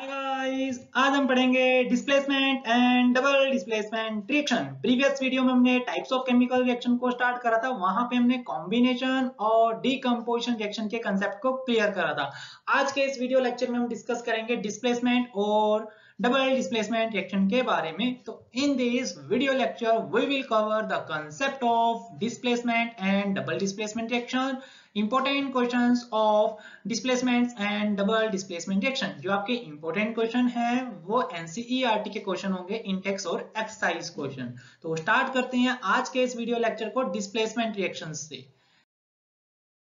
Hi guys, आज हम पढ़ेंगे displacement and double displacement reaction. Previous video में हमने टाइप्स ऑफ केमिकल रिएक्शन को स्टार्ट करा था। वहां पे हमने कॉम्बिनेशन और डीकंपोजिशन रिएक्शन के कंसेप्ट को क्लियर करा था। आज के इस वीडियो लेक्चर में हम डिस्कस करेंगे डिस्प्लेसमेंट और डबल डिस्प्लेसमेंट रिएक्शन के बारे में। तो in this video lecture we will cover the concept of displacement and double displacement reaction, important questions of displacements and double displacement reaction. जो आपके इंपॉर्टेंट क्वेश्चन है वो एनसीईआरटी के क्वेश्चन होंगे, इंटेक्स और एक्सरसाइज क्वेश्चन। तो स्टार्ट करते हैं आज के इस वीडियो लेक्चर को डिस्प्लेसमेंट रिएक्शन से।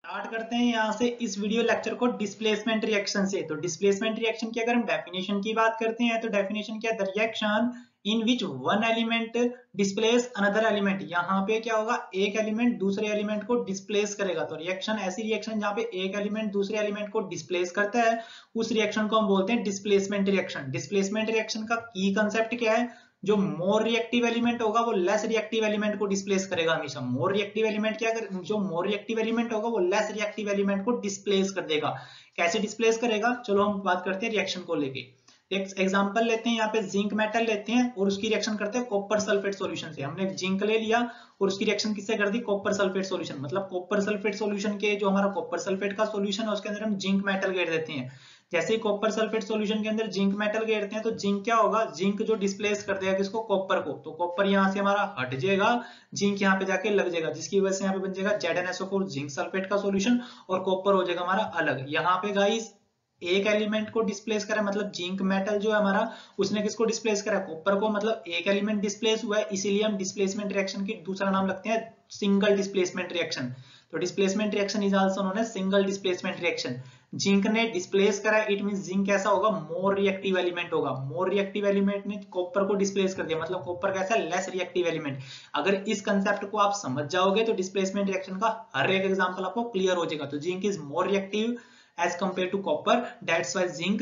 स्टार्ट करते हैं यहाँ से इस वीडियो लेक्चर को डिस्प्लेसमेंट रिएक्शन से। तो डिस्प्लेसमेंट रिएक्शन की अगर हम डेफिनेशन की बात करते हैं तो डेफिनेशन क्या है? The reaction in which one element displace another element. यहाँ पे क्या होगा? एक एलिमेंट दूसरे एलिमेंट को डिस्प्लेस करेगा। तो रिएक्शन ऐसी रिएक्शन जहाँ पे एक एलिमेंट दूसरे एलिमेंट को डिस्प्लेस करता है, उस रिएक्शन को हम बोलते हैं डिस्प्लेसमेंट रिएक्शन। डिस्प्लेसमेंट रिएक्शन का की कंसेप्ट क्या है? जो मोर रिएक्टिव एलिमेंट होगा वो लेस रिएक्टिव एलिमेंट को डिस्प्लेस करेगा हमेशा। मोर रिएक्टिव एलिमेंट क्या कर, जो मोर रिएक्टिव एलिमेंट होगा वो लेस रिएक्टिव एलिमेंट को डिस्प्लेस कर देगा। कैसे डिस्प्लेस करेगा? चलो हम बात करते हैं रिएक्शन को लेके। एक एग्जांपल लेते हैं, यहाँ पे जिंक मेटल लेते हैं और उसकी रिएक्शन करते हैं कॉपर सल्फेट सॉल्यूशन से। हमने जिंक ले लिया और उसकी रिएक्शन किससे कर दी? Copper sulphate solution. मतलब कॉपर सल्फेट सॉल्यूशन के जो हमारा कॉपर सल्फेट का सॉल्यूशन है उसके अंदर हम जिंक मेटल गेर देते हैं। जैसे ही कॉपर सल्फेट सॉल्यूशन के अंदर जिंक मेटल गेरते हैं तो जिंक क्या होगा? जिंक जो डिस्प्लेस कर देगा किसको? कॉपर को। तो कॉपर यहाँ से हमारा हट जाएगा, जिंक यहाँ पे जाके लग जाएगा, जिसकी वजह से यहाँ पे बन जाएगा ZnSO4 जिंक सल्फेट का सॉल्यूशन और कॉपर हो जाएगा हमारा अलग। यहाँ पे गाइस एक एलिमेंट को डिस्प्लेस करा, मतलब जिंक मेटल जो है हमारा उसने किसको डिस्प्लेस करा? कॉपर को। मतलब एक एलिमेंट डिस्प्लेस हुआ है, इसीलिए हम डिस्प्लेसमेंट रिएक्शन की दूसरा नाम रखते हैं सिंगल डिस्प्लेसमेंट रिएक्शन। तो displacement reaction is also known as single displacement reaction. Zinc ने डिस्प्लेस करा, इट मींस जिंक कैसा होगा? मोर रिएक्टिव एलिमेंट होगा। मोर रिएक्टिव एलिमेंट ने कॉपर को डिस्प्लेस कर दिया, मतलब कॉपर कैसा? Less reactive element. अगर इस कंसेप्ट को आप समझ जाओगे तो डिस्प्लेसमेंट रिएक्शन का हर एक एग्जांपल आपको क्लियर हो जाएगा। तो zinc is more reactive as compared to copper, that's why zinc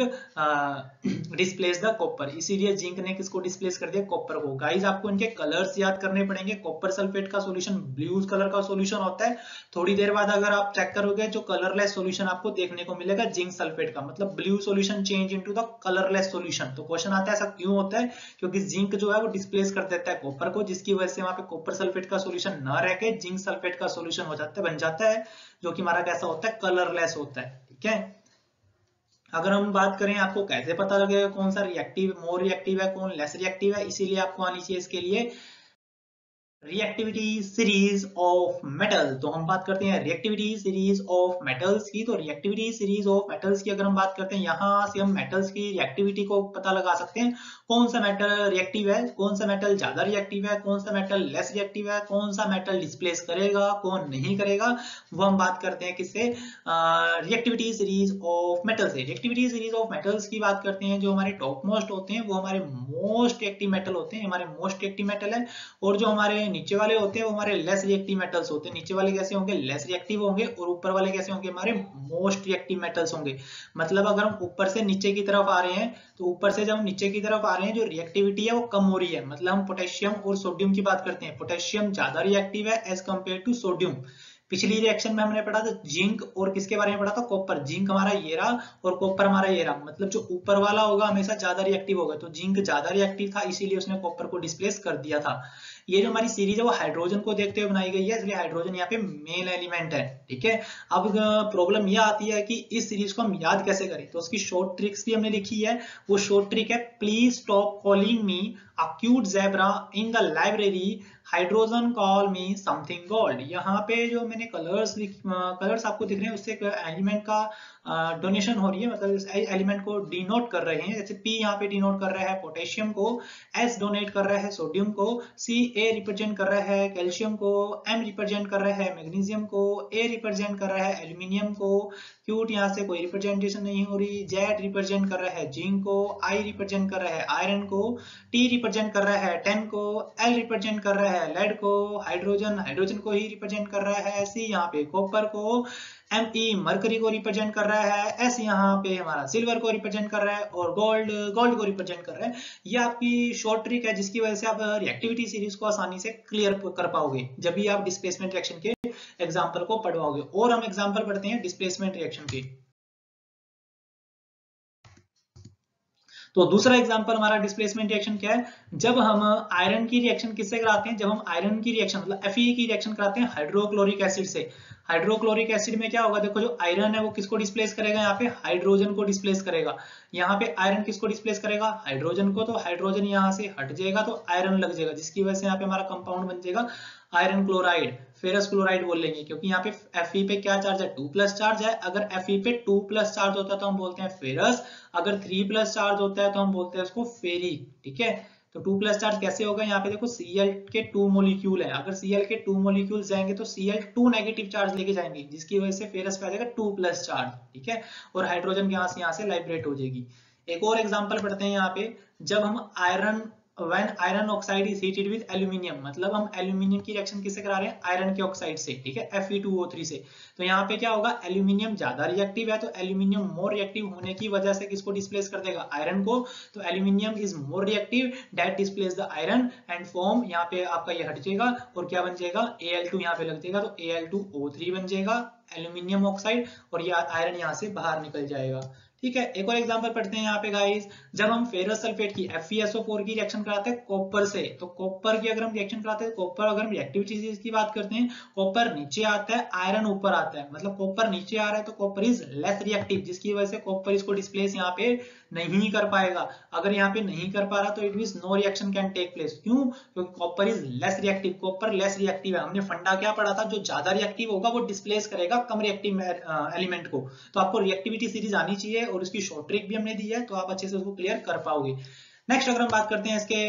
displace the copper। इसीलिए जिंक ने किसको डिस्प्लेस कर दिया? कॉपर को। गाइस आपको इनके कलर्स याद करने पड़ेंगे। कॉपर सल्फेट का सॉल्यूशन ब्लू कलर का सॉल्यूशन होता है। थोड़ी देर बाद अगर आप चेक करोगे जो कलरलेस सॉल्यूशन आपको देखने को मिलेगा जिंक सल्फेट का, मतलब blue solution change into the colourless solution. तो क्वेश्चन आता है ऐसा क्यों होता है? क्योंकि जिंक जो है वो डिस्प्लेस कर देता है कॉपर को, जिसकी वजह से वहां पे कॉपर सल्फेट का सॉल्यूशन न रह के जिंक सल्फेट का सॉल्यूशन हो जाता है, बन जाता है, जो कि हमारा कैसा होता है? कलरलेस होता है। ठीक है। अगर हम बात करें आपको कैसे पता लगेगा कौन सा रिएक्टिव, मोर रिएक्टिव है, कौन लेस रिएक्टिव है, इसीलिए आपको आनी चाहिए इसके लिए रिएक्टिविटी सीरीज ऑफ मेटल। तो हम बात करते हैं रिएक्टिविटी सीरीज ऑफ मेटल्स की। तो रिएक्टिविटी सीरीज ऑफ मेटल्स की अगर हम बात करते हैं, यहां से हम मेटल्स की रिएक्टिविटी को पता लगा सकते हैं। कौन सा मेटल रिएक्टिव है, कौन सा मेटल ज्यादा रिएक्टिव है, कौन सा मेटल लेस रिएक्टिव है, कौन सा मेटल डिस्प्लेस करेगा, कौन नहीं करेगा, वो हम बात करते हैं किससे? रिएक्टिविटी सीरीज ऑफ मेटल से। रिएक्टिविटी सीरीज ऑफ मेटल्स की बात करते हैं, जो हमारे टॉप मोस्ट होते हैं वो हमारे मोस्ट रिएक्टिव मेटल होते हैं, हमारे मोस्ट रिएक्टिव मेटल है। और जो हमारे नीचे वाले होते हैं वो हमारे लेस रिएक्टिव मेटल्स होते हैं। नीचे वाले कैसे होंगे? लेस रिएक्टिव होंगे। और ऊपर वाले कैसे होंगे? हमारे मोस्ट रिएक्टिव मेटल्स होंगे। मतलब अगर हम ऊपर से नीचे की तरफ आ रहे हैं तो ऊपर से जब हम नीचे की तरफ आ रहे हैं जो रिएक्टिविटी है वो कम हो रही है। मतलब हम पोटेशियम और सोडियम की बात करते हैं, पोटेशियम ज्यादा रिएक्टिव है एज कंपेयर टू सोडियम। पिछली रिएक्शन में हमने पढ़ा था जिंक और किसके बारे में पढ़ा था? कॉपर। जिंक हमारा ये रहा और कॉपर हमारा ये रहा। मतलब जो ऊपर वाला होगा हमेशा ज्यादा रिएक्टिव होगा, तो जिंक ज्यादा रिएक्टिव था इसीलिए उसने कॉपर को डिस्प्लेस कर दिया था। ये जो हमारी सीरीज है वो हाइड्रोजन को देखते हुए बनाई गई है, इसलिए हाइड्रोजन यहाँ पे मेन एलिमेंट है। ठीक है। अब प्रॉब्लम ये आती है कि इस सीरीज को हम याद कैसे करें, तो उसकी शॉर्ट ट्रिक्स भी हमने लिखी है। वो शॉर्ट ट्रिक है, please stop calling me a cute zebra in the library, hydrogen call me something gold. यहाँ पे जो मैंने कलर्स आपको दिख रहे हैं उससे एलिमेंट का डोनेशन हो रही है, मतलब इस एलिमेंट को डिनोट कर रहे हैं। जैसे P यहाँ पे डिनोट कर रहा है पोटेशियम को, S डोनेट कर रहा है सोडियम को, A रिप्रेजेंट कर रहा है कैल्शियम को, M रिप्रेजेंट कर रहा है मैग्नीशियम को, A रिप्रेजेंट कर रहा है एल्यूमिनियम को, क्यूट यहाँ से कोई रिप्रेजेंटेशन नहीं हो रही, Z रिप्रेजेंट कर रहा है जिंक को, I रिप्रेजेंट कर रहा है आयरन को, T रिप्रेजेंट कर रहा है टेन को, L रिप्रेजेंट कर रहा है लेड को, हाइड्रोजन को ही रिप्रेजेंट कर रहा है, C यहाँ पे कॉपर को, Me मरकरी को रिप्रेजेंट कर रहा है, S यहाँ पे हमारा सिल्वर को रिप्रेजेंट कर रहा है और गोल्ड को रिप्रेजेंट कर रहा है। ये आपकी शॉर्ट ट्रिक है जिसकी वजह से आप रिएक्टिविटी सीरीज को आसानी से क्लियर कर पाओगे जब भी आप डिस्प्लेसमेंट रिएक्शन के एग्जांपल को पढ़वाओगे। और हम एग्जांपल पढ़ते हैं डिस्प्लेसमेंट रिएक्शन के। तो दूसरा एग्जांपल हमारा डिस्प्लेसमेंट रिएक्शन क्या है, जब हम आयरन की रिएक्शन किससे कराते हैं, जब हम आयरन की रिएक्शन मतलब Fe की रिएक्शन कराते हैं हाइड्रोक्लोरिक एसिड से। हाइड्रोक्लोरिक एसिड में क्या होगा, देखो जो आयरन है वो किसको डिस्प्लेस करेगा, यहाँ पे हाइड्रोजन को डिस्प्लेस करेगा। यहाँ पे आयरन किसको डिस्प्लेस करेगा, हाइड्रोजन को। तो हाइड्रोजन यहाँ से हट जाएगा तो आयरन लग जाएगा, जिसकी वजह से यहाँ पे हमारा कंपाउंड बन जाएगा आयरन क्लोराइड, फेरस क्लोराइड बोल लेंगे, क्योंकि यहाँ पे Fe पे क्या चार्ज है, 2+ चार्ज है। अगर Fe पे 2+ चार्ज होता है तो हम बोलते हैं फेरस, अगर 3+ चार्ज होता है तो हम बोलते हैं उसको फेरिक। ठीक है, तो 2+ चार्ज कैसे होगा, यहाँ पे देखो Cl के 2 मोलिक्यूल है, अगर Cl के 2 मोलिक्यूल जाएंगे तो Cl 2 नेगेटिव चार्ज लेके जाएंगे, जिसकी वजह से फेरस पे आ जाएगा 2+ चार्ज। ठीक है, और हाइड्रोजन यहाँ से लाइब्रेट हो जाएगी। एक और एग्जांपल पढ़ते हैं यहाँ पे, जब हम iron when iron oxide is heated with aluminium, मतलब हम एल्यूमिनियम की रिएक्शन किससे करा रहे हैं, आयरन के ऑक्साइड से। ठीक है, Fe2O3 से। तो यहाँ पे क्या होगा, एल्यूमिनियम ज्यादा रिएक्टिव है, तो एल्यूमिनियम मोर रिएक्टिव होने की वजह से किसको डिस्प्लेस कर देगा, आयरन को। तो aluminium is more reactive that displace the iron and form, यहाँ पे आपका ये हट जाएगा और क्या बन जाएगा, Al2 यहाँ पे लग जाएगा, तो Al2O3 बन जाएगा एल्यूमिनियम ऑक्साइड, और ये आयरन यहाँ से बाहर निकल जाएगा। ठीक है, एक और एग्जांपल पढ़ते हैं यहाँ पे गाइस, जब हम फेरस सल्फेट की FeSO4 की रिएक्शन कराते हैं कॉपर से, तो कॉपर की अगर हम रिएक्शन कराते हैं, कॉपर अगर हम रिएक्टिविटी की बात करते हैं, कॉपर नीचे आता है, आयरन ऊपर आता है, मतलब कॉपर नीचे आ रहा है तो कॉपर इज लेस रिएक्टिव, जिसकी वजह से कॉपर इसको डिस्प्लेस यहाँ पे नहीं कर पाएगा। अगर यहाँ पे नहीं कर पा रहा तो it means no reaction can take place. क्यों, क्योंकि copper is less reactive, copper less reactive है। हमने फंडा क्या पढ़ा था, जो ज्यादा रिएक्टिव होगा वो डिस्प्लेस करेगा कम रिएक्टिव एलिमेंट को। तो आपको रिएक्टिविटी सीरीज आनी चाहिए और उसकी शॉर्ट ट्रिक भी हमने दी है, तो आप अच्छे से उसको क्लियर कर पाओगे। नेक्स्ट अगर हम बात करते हैं इसके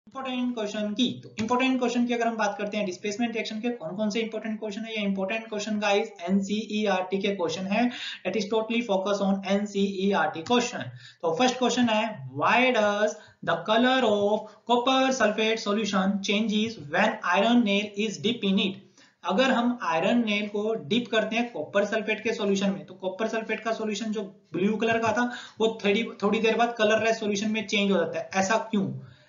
इंपॉर्टेंट क्वेश्चन की, तो इंपॉर्टेंट क्वेश्चन की अगर हम बात करते हैं डिस्प्लेसमेंट रिएक्शन के कौन कौन से इंपॉर्टेंट क्वेश्चन है, ये इंपॉर्टेंट क्वेश्चन गाइस एनसीईआरटी के क्वेश्चन है, that is totally focus on NCERT question. तो फर्स्ट क्वेश्चन है, why does the colour of copper sulphate solution changes when iron nail is dip in it. अगर हम iron nail को dip करते हैं copper sulphate के solution में, तो कॉपर सल्फेट का सॉल्यूशन जो ब्लू कलर का था वो थोड़ी देर बाद कलरलेस सॉल्यूशन में चेंज हो जाता है। ऐसा क्यों,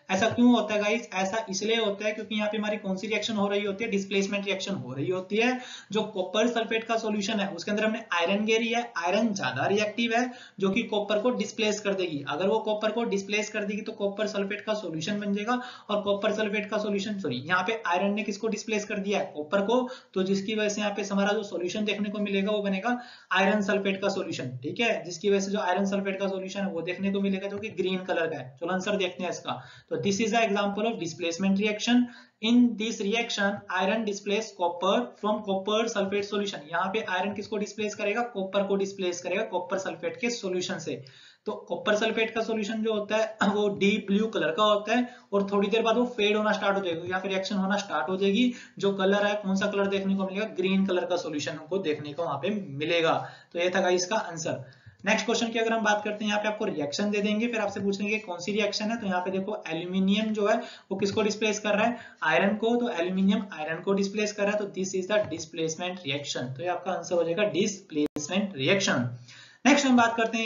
ऐसा क्यों होता है गाइस, ऐसा इसलिए होता है क्योंकि यहाँ पे हमारी कौन सी रिएक्शन हो रही होती है, डिस्प्लेसमेंट रिएक्शन हो रही होती है। जो कॉपर सल्फेट का सॉल्यूशन है उसके अंदर हमने आयरन घेरी है, आयरन ज्यादा रिएक्टिव है जो कि कॉपर को डिस्प्लेस कर देगी। अगर वो कॉपर को डिस्प्लेस कर देगी तो कॉपर सल्फेट का सॉल्यूशन बन जाएगा, और कॉपर सल्फेट का सॉल्यूशन सॉरी यहाँ पे आयरन ने किसको डिस्प्लेस कर दिया है, कॉपर को। तो जिसकी वजह से यहाँ पे हमारा जो सॉल्यूशन देखने को मिलेगा वो बनेगा आयरन सल्फेट का सॉल्यूशन। ठीक है, जिसकी वजह से जो आयरन सल्फेट का सॉल्यूशन है वो देखने को मिलेगा जो कि ग्रीन कलर का है। चलो आंसर देखते हैं इसका। तो this is the example of displacement reaction. In this reaction iron displace copper from copper sulfate solution. यहाँ पे आयरन किसको डिस्प्लेस करेगा, कॉपर को डिस्प्लेस करेगा कॉपर सल्फेट के सॉल्यूशन से। तो कॉपर सल्फेट का सॉल्यूशन जो होता है वो डीप ब्लू कलर का होता है, और थोड़ी देर बाद वो फेड होना स्टार्ट हो जाएगा, या फिर रिएक्शन होना स्टार्ट हो जाएगी। जो कलर है कौन सा कलर देखने को मिलेगा, ग्रीन कलर का सॉल्यूशन हमको देखने को वहां पे मिलेगा। तो ये था इसका आंसर। नेक्स्ट क्वेश्चन की अगर हम बात करते हैं, यहाँ पे आपको रिएक्शन दे देंगे, फिर आपसे पूछेंगे कौन सी रिएक्शन है। तो यहाँ पे देखो एल्यूमिनियम जो है वो किसको डिस्प्लेस कर रहा है, आयरन को। तो एल्यूमिनियम आयरन को डिस्प्लेस कर रहा है, तो this is the displacement reaction. तो ये आपका आंसर हो जाएगा डिस्प्लेसमेंट रिएक्शन। नेक्स्ट हम बात करते हैं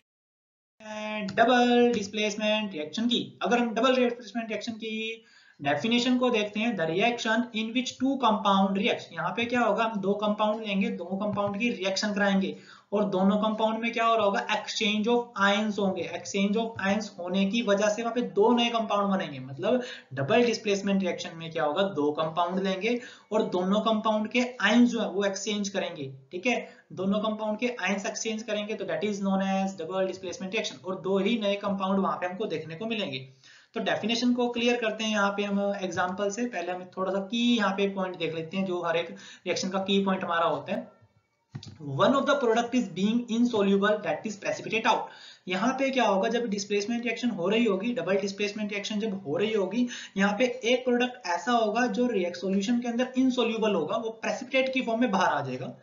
डबल डिस्प्लेसमेंट रिएक्शन की। अगर हम डबल डिस्प्लेसमेंट रिएक्शन की डेफिनेशन को देखते हैं, the reaction in which two compound react. यहाँ पे क्या होगा, हम दो कंपाउंड लेंगे, दो कंपाउंड की रिएक्शन कराएंगे, और दोनों कंपाउंड में क्या हो रहा होगा, एक्सचेंज ऑफ आयंस होंगे। एक्सचेंज ऑफ आयंस होने की वजह से वहां पे दो नए कंपाउंड बनेंगे। मतलब डबल डिस्प्लेसमेंट रिएक्शन में क्या होगा, दो कंपाउंड लेंगे और दोनों कंपाउंड के आयंस जो है वो एक्सचेंज करेंगे। ठीक है, दोनों कंपाउंड के आयंस एक्सचेंज करेंगे, तो that is known as double displacement reaction, और दो ही नए कंपाउंड वहां पे हमको देखने को मिलेंगे। तो डेफिनेशन को क्लियर करते हैं यहाँ पे हम एग्जांपल से। पहले हम थोड़ा सा की यहाँ पे पॉइंट देख लेते हैं, जो हर एक रिएक्शन का की पॉइंट हमारा होता है। One of the product is being insoluble, that is precipitate out. यहाँ पे क्या होगा, जब डिस्प्लेसमेंट रिएक्शन हो रही होगी, डबल डिस्प्लेसमेंट रिएक्शन जब हो रही होगी, यहाँ पे एक प्रोडक्ट ऐसा होगा जो सॉल्यूशन के अंदर इनसोल्यूबल होगा, वो प्रेसिपिटेट की फॉर्म में बाहर आ जाएगा।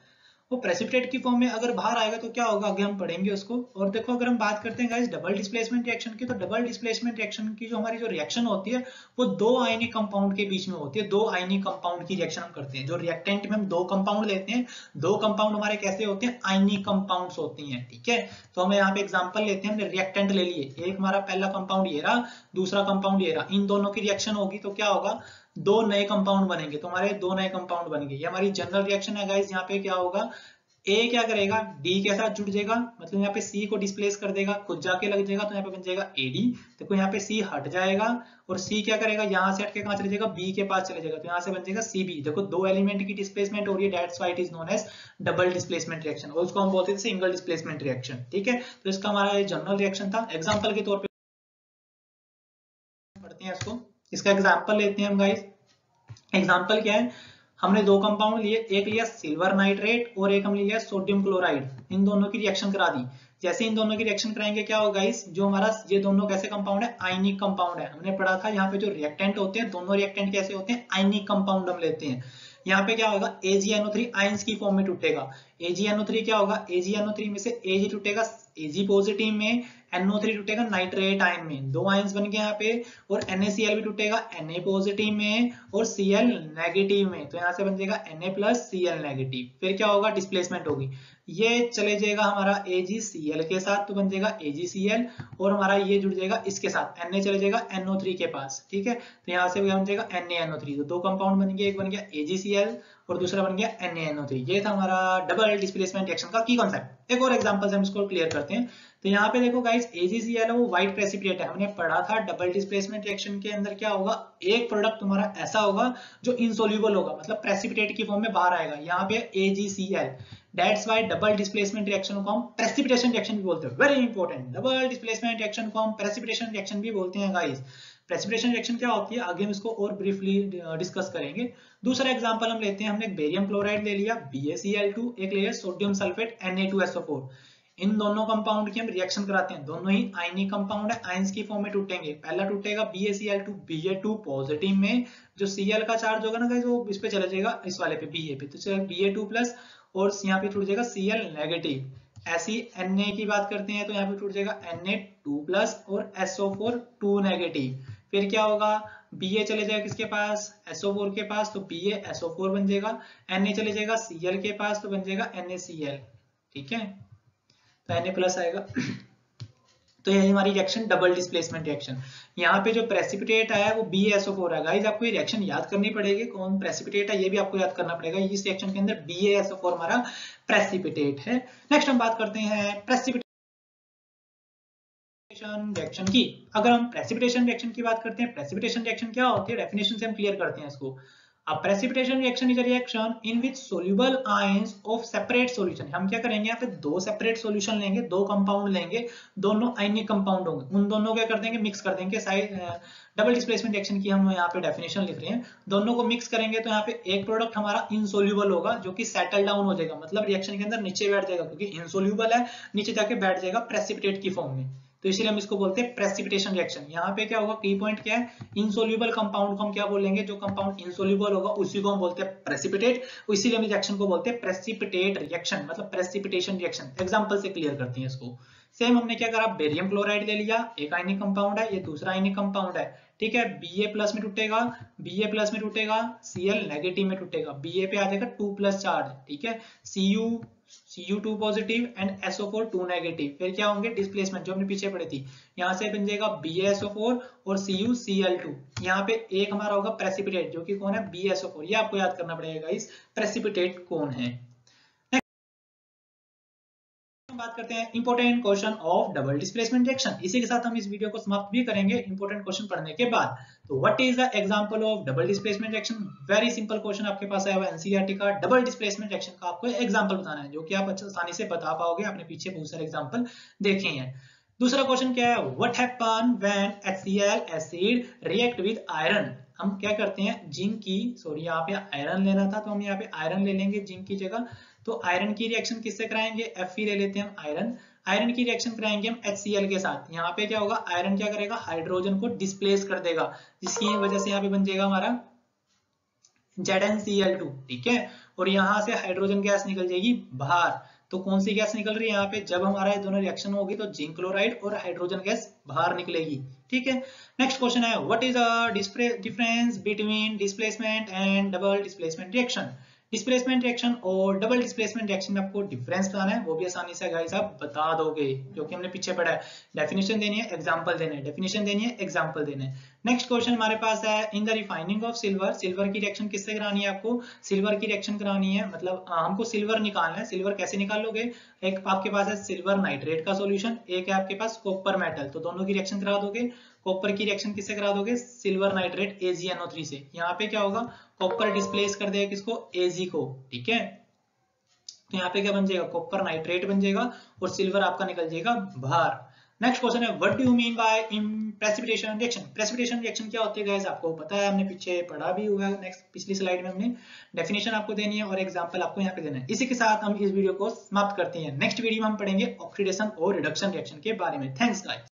वो प्रेसिपिटेट की फॉर्म में अगर बाहर आएगा तो क्या होगा, आगे हम पढ़ेंगे उसको। और देखो अगर हम बात करते हैं गाइस डबल डिस्प्लेसमेंट रिएक्शन की, तो डबल डिस्प्लेसमेंट रिएक्शन की जो हमारी जो रिएक्शन होती है वो दो आयनिक कंपाउंड के बीच में होती है। दो आयनिक कंपाउंड की रिएक्शन हम करते हैं। जो रिएक्टेंट में हम दो कंपाउंड लेते हैं, दो कंपाउंड हमारे कैसे होते हैं, आयनिक कंपाउंड्स होती हैं। ठीक है, तो हम यहाँ पे एग्जांपल लेते हैं, हमने रिएक्टेंट ले लिए, एक हमारा पहला कंपाउंड ये रहा, दूसरा कंपाउंड ये रहा। इन दोनों की रिएक्शन होगी तो क्या होगा, दो नए कंपाउंड बनेंगे। तो हमारे दो नए कंपाउंड बनेंगे, ये हमारी जनरल रिएक्शन है गाइस। यहाँ पे क्या होगा, ए क्या करेगा, डी के साथ जुड़ जाएगा, मतलब यहाँ पे सी को डिस्प्लेस कर देगा, खुद जाके लग जाएगा, तो यहाँ पे बन जाएगा एडी। देखो यहाँ पे सी हट जाएगा और सी क्या करेगा, यहाँ से हट के कहाँ चले जाएगा, बी के पास चले जाएगा, तो यहाँ से बन जाएगा सीबी। देखो दो एलिमेंट की डिस्प्लेसमेंट हो रही है, that's why it is known as double displacement reaction, और उसको हम बोलते थे सिंगल डिस्प्लेसमेंट रिएक्शन। ठीक है, तो इसका हमारा जनरल रिएक्शन था। एग्जाम्पल के तौर पर पढ़ते हैं इसको, इसका एग्जाम्पल लेते हैं हम गाइस। एग्जाम्पल क्या है, हमने दो कंपाउंड लिए, एक लिया सिल्वर नाइट्रेट और एक हम लिया सोडियम क्लोराइड, इन दोनों की रिएक्शन करा दी। जैसे इन दोनों की रिएक्शन कराएंगे क्या होगा गाइस, जो हमारा ये दोनों कैसे कंपाउंड है, आयनिक कंपाउंड है। हमने पढ़ा था यहाँ पे जो रिएक्टेंट होते हैं, दोनों रिएक्टेंट कैसे होते हैं, आयनिक कंपाउंड हम लेते हैं। यहाँ पे क्या होगा, AgNO3 आयंस की फॉर्म में टूटेगा। AgNO3 क्या होगा, AgNO3 में से Ag टूटेगा Ag पॉजिटिव में, NO3 टूटेगा नाइट्रेट आयन में, दो आयंस बन गए यहाँ पे, और NaCl भी टूटेगा Na पॉजिटिव में और Cl नेगेटिव में, तो यहाँ से बन जाएगा Na प्लस Cl नेगेटिव। फिर क्या होगा, डिस्प्लेसमेंट होगी, ये चले जाएगा हमारा AgCl के साथ, तो बन जाएगा AgCl, और हमारा ये जुड़ जाएगा इसके साथ, Na चले जाएगा NO3 के पास। ठीक है, तो यहाँ से बन जाएगा NaNO3, तो दो कंपाउंड बन गया, एक बन गया AgCl और दूसरा बन गया NaNO3। ये था हमारा डबल डिस्प्लेसमेंट रिएक्शन का की कॉन्सेप्ट। एक और एग्जांपल से हम इसको क्लियर करते हैं। तो यहाँ पे देखो गाइस, AgCl है वो व्हाइट प्रेसिपिटेट है। हमने पढ़ा था डबल डिस्प्लेसमेंट रिएक्शन के अंदर क्या होगा, एक प्रोडक्ट तुम्हारा ऐसा होगा जो इनसोल्यूबल होगा, मतलब प्रेसिपिटेट की फॉर्म में बाहर आएगा। यहाँ पे AgCl, that's why double displacement reaction को हम प्रेसिपिटेशन रिएक्शन भी बोलते हैं। Very important, double displacement reaction को हम प्रेसिपिटेशन रिएक्शन भी बोलते हैं गाइस। प्रेसिपिटेशन रिएक्शन क्या होती है, आगे हम इसको और ब्रीफली डिस्कस करेंगे। दूसरा एग्जांपल हम लेते हैं, हमने एक बेरियम क्लोराइड ले लिया BaCl2, एक ले लिया सोडियम सल्फेट Na2SO4। इन दोनों कंपाउंड की हम रिएक्शन कराते हैं, दोनों ही आयनिक कंपाउंड है, आयंस की फॉर्म में टूटेंगे। पहला टूटेगा BaCl2 Ba2 पॉजिटिव में, जो Cl का चार्ज होगा ना गाइस वो इस पे चला जाएगा, इस वाले पे Ba पे, तो चलो Ba2 प्लस, और यहाँ पे टूट जाएगा Cl नेगेटिव। ऐसी Na की बात करते हैं तो यहाँ पे टूट जाएगा Na2 प्लस और SO4 2 नेगेटिव। फिर क्या होगा, Ba चले जाएगा किसके पास, SO4 के पास, तो BaSO4 बन जाएगा। Na चले जाएगा Cl के पास, तो बन जाएगा NaCl। ठीक है, तो Na प्लस आएगा। तो ये हमारी रिएक्शन डबल डिस्प्लेसमेंट रिएक्शन। यहाँ पे जो प्रेसिपिटेट आया है वो BaSO4 है गाइस, आपको ये रिएक्शन याद करनी पड़ेगी, कौन प्रेसिपिटेट है ये भी आपको याद करना पड़ेगा। इस रिएक्शन के अंदर BaSO4 हमारा प्रेसिपिटेट है। नेक्स्ट हम बात करते हैं प्रेसिपिटेशन रिएक्शन की। अगर हम प्रेसिपिटेशन रिएक्शन की बात करते हैं, प्रेसिपिटेशन रिएक्शन क्या होती है, डेफिनेशन से हम क्लियर करते हैं इसको। A precipitation reaction is a reaction in which soluble ions of separate solution। हम क्या करेंगे, यहाँ पे दो सेपरेट सॉल्यूशन लेंगे, दो कंपाउंड लेंगे, दोनों आयनिक कंपाउंड होंगे, उन दोनों क्या कर देंगे, मिक्स कर देंगे। डबल डिस्प्लेसमेंट रिएक्शन की हम यहाँ पे डेफिनेशन लिख रहे हैं, दोनों को मिक्स करेंगे तो यहाँ पे एक प्रोडक्ट हमारा इनसोल्यूबल होगा, जो कि सेटल डाउन हो जाएगा, मतलब रिएक्शन के अंदर नीचे बैठ जाएगा, क्योंकि इनसोल्यूबल है, नीचे जाके बैठ जाएगा प्रेसिपिटेट की फॉर्म में, तो इसलिए हम इसको बोलते हैं प्रेसिपिटेशन रिएक्शन। यहाँ पे क्या होगा, की पॉइंट क्या है, इनसोल्यूबल कंपाउंड को हम क्या बोलेंगे, जो कंपाउंड इनसोल्यूबल होगा उसी को हम बोलते हैं प्रेसिपिटेट, इसीलिए हम रिएक्शन को बोलते हैं प्रेसिपिटेट रिएक्शन, मतलब प्रेसिपिटेशन रिएक्शन। एग्जांपल से क्लियर करते हैं इसको। सेम हमने क्या करा, बेरियम क्लोराइड ले लिया, एक आयनिक कंपाउंड है, ये दूसरा आयनिक कंपाउंड है। ठीक है, Ba प्लस में टूटेगा, Ba प्लस में टूटेगा, Cl नेगेटिव में टूटेगा, Ba पे आ जाएगा 2 प्लस चार्ज। ठीक है, Cu2 positive and SO4 2 negative. फिर क्या होंगे, डिस्प्लेसमेंट जो हमने पीछे पढ़ी थी, यहाँ से बन जाएगा BaSO4 और CuCl2। यहाँ पे एक हमारा होगा प्रेसिपिटेट, जो कि कौन है, BaSO4। ये आपको याद करना पड़ेगा इस प्रेसिपिटेट कौन है। बात करते हैं important question of double displacement reaction. इसी के साथ हम इस वीडियो को समाप्त भी करेंगे इंपॉर्टेंट क्वेश्चन पढ़ने के बाद। तो what is the example of double displacement reaction. Very simple question आपके पास आया हुआ एनसीईआरटी का, डबल डिस्प्लेसमेंट रिएक्शन का आपको एग्जांपल बताना है, जो कि आप आसानी से बता पाओगे, आपने पीछे बहुत सारे एग्जांपल देखे हैं। दूसरा क्वेश्चन क्या है, what happen when HCl acid react with iron. हम क्या करते हैं, जिंक की, सॉरी यहाँ पे आयरन लेना था तो हम यहाँ पे आयरन ले लेंगे जिंक की जगह। तो आयरन की रिएक्शन किससे कराएंगे, Fe ले लेते हैं हम आयरन। आयरन की रिएक्शन कराएंगे हम HCl के साथ। यहाँ पे क्या होगा, आयरन क्या करेगा, हाइड्रोजन को डिस्प्लेस कर देगा, जिसकी वजह से यहाँ पे बन जाएगा हमारा ZnCl2। ठीक है, और यहाँ से हाइड्रोजन गैस निकल जाएगी बाहर। तो कौन सी गैस निकल रही है यहाँ पे, जब हमारा ये दोनों रिएक्शन होगी तो जिंक क्लोराइड और हाइड्रोजन गैस बाहर निकलेगी। ठीक है, नेक्स्ट क्वेश्चन है, what is the difference between displacement and double displacement reaction. Displacement reaction और डबल डिस्प्लेसमेंट रिएक्शन में आपको डिफरेंस बताना है, वो भी आसानी से गाइस आप बता दोगे, क्योंकि हमने पीछे पढ़ा है। डेफिनेशन देनी है, एग्जांपल देने हैं, डेफिनेशन देनी है, एग्जांपल देने हैं। नेक्स्ट क्वेश्चन हमारे पास है, in the refining of silver, silver की रिएक्शन किससे करानी है आपको? सिल्वर की रिएक्शन करानी है, मतलब हमको सिल्वर निकालना है। सिल्वर कैसे निकालोगे? एक आपके पास है सिल्वर नाइट्रेट का सॉल्यूशन, एक है आपके पास कॉपर मेटल, तो दोनों की रिएक्शन करा दोगे। कॉपर की रिएक्शन किससे करा दोगे? सिल्वर नाइट्रेट AgNO3 से। यहाँ पे क्या होगा? कॉपर डिस्प्लेस कर देगा किसको? Ag को, ठीक है। तो यहाँ पे क्या बन जाएगा? कॉपर नाइट्रेट बन जाएगा और सिल्वर आपका निकल जाएगा बाहर। नेक्स्ट क्वेश्चन है, what do you mean by precipitation reaction? Precipitation reaction क्या होती है गाइस? आपको पता है, हमने पीछे पढ़ा भी हुआ है, नेक्स्ट पिछली स्लाइड में हमने डेफिनेशन आपको देनी है और एग्जांपल आपको यहाँ पे देना है। इसी के साथ हम इस वीडियो को समाप्त करते हैं। नेक्स्ट वीडियो में हम पढ़ेंगे ऑक्सीडेशन और रिडक्शन रिएक्शन के बारे में। Thanks guys.